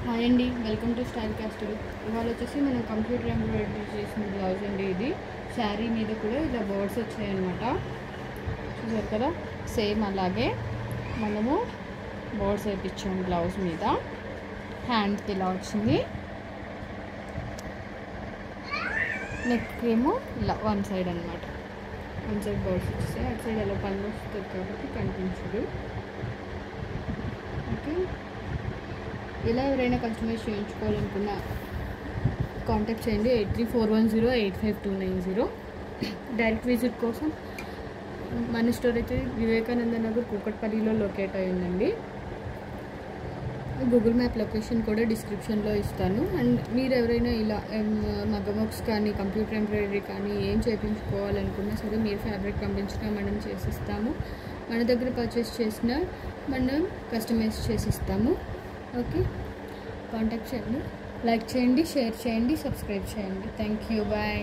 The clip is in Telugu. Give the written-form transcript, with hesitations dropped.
హాయ్ అండి, వెల్కమ్ టు స్టైల్ క్యాస్టర్. ఇవాళ వచ్చేసి మనం కంప్యూటర్ ఎంబ్రాయిడరీ చేసిన బ్లౌజ్ అండి. ఇది శారీ మీద కూడా ఇలా బర్డ్స్ వచ్చాయన్నమాట. చూసారు కదా, సేమ్ అలాగే మనము బర్డ్స్ వేయించాము బ్లౌజ్ మీద. హ్యాండ్కి ఇలా వచ్చింది, నెక్ ఏమో ఇలా వన్ సైడ్ అనమాట. వన్ సైడ్ బర్డ్స్ వచ్చేసాయి, అటు సైడ్ ఎలా పళ్ళు వస్తుంది కాబట్టి కనిపించదు. ఓకే, ఇలా ఎవరైనా కస్టమైజ్ చేయించుకోవాలనుకున్నా కాంటాక్ట్ చేయండి 8341085290. డైరెక్ట్ విజిట్ కోసం మన స్టోర్ అయితే వివేకానంద నగర్ కూకట్పల్లిలో లొకేట్ అయి ఉందండి. గూగుల్ మ్యాప్ లొకేషన్ కూడా డిస్క్రిప్షన్లో ఇస్తాను. అండ్ మీరు ఎవరైనా ఇలా మగ్గవర్క్స్ కానీ కంప్యూటర్ ఎంబ్రాయిడరీ కానీ ఏం చేయించుకోవాలనుకున్నా సరే మీరు ఫ్యాబ్రిక్ పంపించినా మనం చేసిస్తాము. మన దగ్గర పర్చేస్ చేసినా మనం కస్టమైజ్ చేసిస్తాము. ఓకే, కాంటాక్ట్ చేయండి, లైక్ చేయండి, షేర్ చేయండి, సబ్స్క్రైబ్ చేయండి. Thank you, bye.